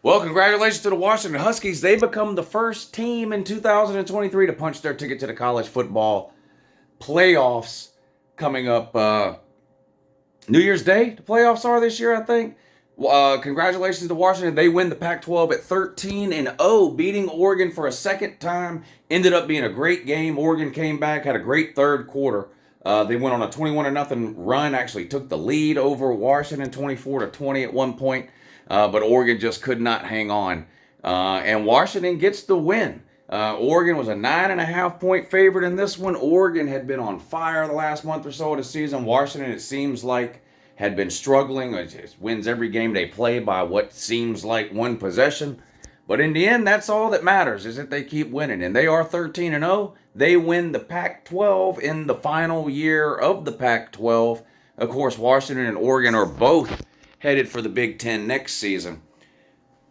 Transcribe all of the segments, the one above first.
Well, congratulations to the Washington Huskies. They become the first team in 2023 to punch their ticket to the college football playoffs coming up New Year's Day. The playoffs are this year, I think. Congratulations to Washington. They win the Pac-12 at 13-0, beating Oregon for a second time. Ended up being a great game. Oregon came back, had a great third quarter. They went on a 21-0 run. Actually took the lead over Washington, 24-20 at one point. But Oregon just could not hang on. And Washington gets the win. Oregon was a 9.5-point favorite in this one. Oregon had been on fire the last month or so of the season. Washington, it seems like, had been struggling. It wins every game they play by what seems like one possession. But in the end, that's all that matters, is that they keep winning. And they are 13-0. They win the Pac-12 in the final year of the Pac-12. Of course, Washington and Oregon are both headed for the Big Ten next season.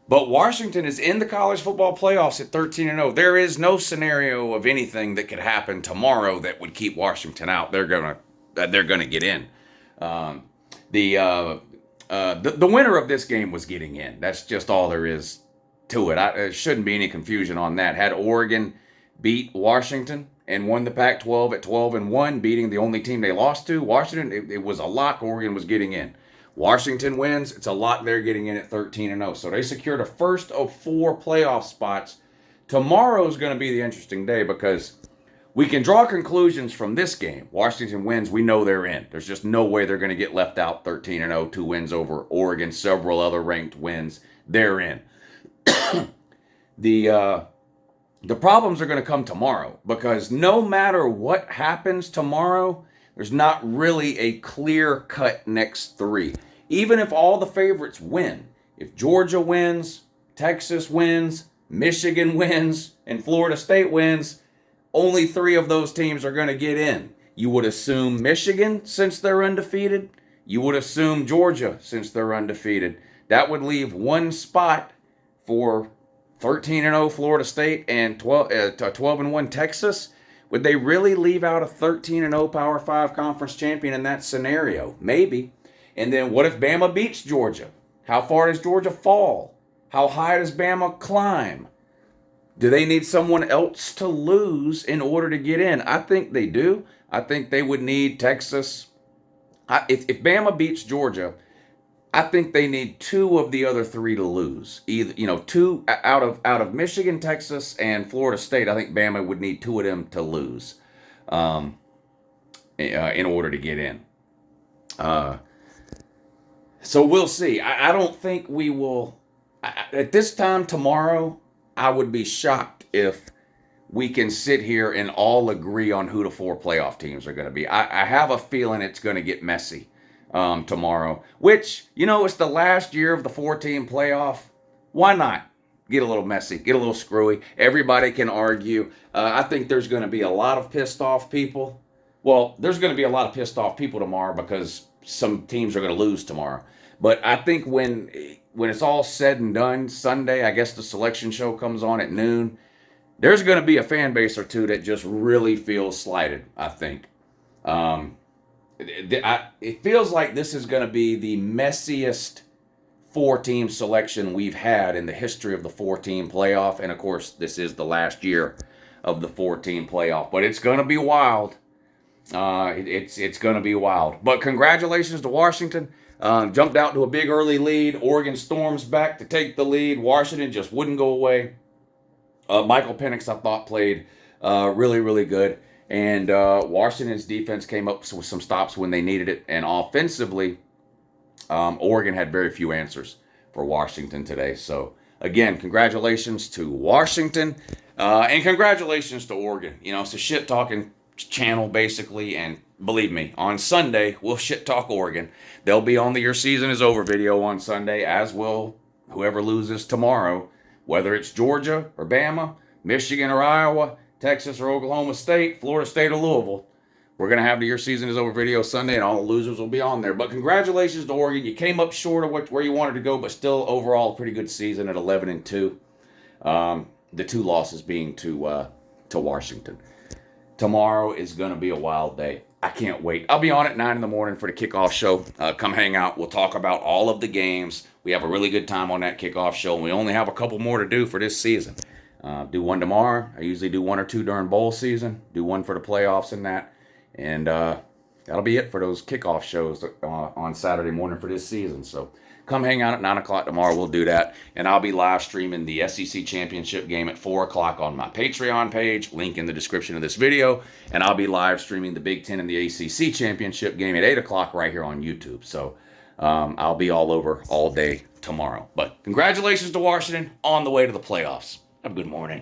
But Washington is in the college football playoffs at 13-0. There is no scenario of anything that could happen tomorrow that would keep Washington out. They're gonna get in. The winner of this game was getting in. That's just all there is to it. There shouldn't be any confusion on that. Had Oregon beat Washington and won the Pac-12 at 12-1, beating the only team they lost to, Washington, it was a lock. Oregon was getting in. Washington wins. It's a lot they're getting in at 13-0. So they secured a first of 4 playoff spots. Tomorrow's going to be the interesting day because we can draw conclusions from this game. Washington wins. We know they're in. There's just no way they're going to get left out 13-0. 2 wins over Oregon, several other ranked wins. They're in. The problems are going to come tomorrow because no matter what happens tomorrow, there's not really a clear-cut next 3. Even if all the favorites win, if Georgia wins, Texas wins, Michigan wins, and Florida State wins, only 3 of those teams are going to get in. You would assume Michigan, since they're undefeated. You would assume Georgia, since they're undefeated. That would leave 1 spot for 13-0 Florida State and 12-1 Texas. Would they really leave out a 13-0 Power 5 conference champion in that scenario? Maybe. And then what if Bama beats Georgia? How far does Georgia fall? How high does Bama climb? Do they need someone else to lose in order to get in? I think they do. I think they would need Texas. If Bama beats Georgia, I think they need 2 of the other 3 to lose. Either 2 out of Michigan, Texas, and Florida State. I think Bama would need 2 of them to lose in order to get in. So we'll see. I don't think we will. At this time tomorrow, I would be shocked if we can sit here and all agree on who the 4 playoff teams are going to be. I have a feeling it's going to get messy tomorrow, which, it's the last year of the 4-team playoff. Why not get a little messy, get a little screwy? Everybody can argue. I think there's going to be a lot of pissed off people. Well, there's going to be a lot of pissed off people tomorrow because some teams are going to lose tomorrow. But I think when it's all said and done, Sunday, I guess the selection show comes on at noon, there's going to be a fan base or 2 that just really feels slighted, I think. It feels like this is going to be the messiest 4-team selection we've had in the history of the 4-team playoff. And, of course, this is the last year of the 4-team playoff. But it's going to be wild. It's going to be wild. But congratulations to Washington. Jumped out to a big early lead. Oregon storms back to take the lead. Washington just wouldn't go away. Michael Penix, I thought, played really, really good. And Washington's defense came up with some stops when they needed it. And offensively, Oregon had very few answers for Washington today. So, again, congratulations to Washington. And congratulations to Oregon. It's a shit-talking channel, basically. And believe me, on Sunday, we'll shit-talk Oregon. They'll be on the Your Season Is Over video on Sunday, as will whoever loses tomorrow. Whether it's Georgia or Bama, Michigan or Iowa, Texas or Oklahoma State, Florida State or Louisville. We're going to have the Your Season Is Over video Sunday, and all the losers will be on there. But congratulations to Oregon. You came up short of where you wanted to go, but still overall a pretty good season at 11-2. The 2 losses being to Washington. Tomorrow is going to be a wild day. I can't wait. I'll be on at 9 in the morning for the kickoff show. Come hang out. We'll talk about all of the games. we have a really good time on that kickoff show, and we only have a couple more to do for this season. Do one tomorrow. I usually do 1 or 2 during bowl season. Do one for the playoffs and that. And that'll be it for those kickoff shows on Saturday morning for this season. So come hang out at 9 o'clock tomorrow. We'll do that. And I'll be live streaming the SEC Championship game at 4 o'clock on my Patreon page. Link in the description of this video. And I'll be live streaming the Big Ten and the ACC Championship game at 8 o'clock right here on YouTube. So I'll be all over all day tomorrow. But congratulations to Washington on the way to the playoffs. Have a good morning.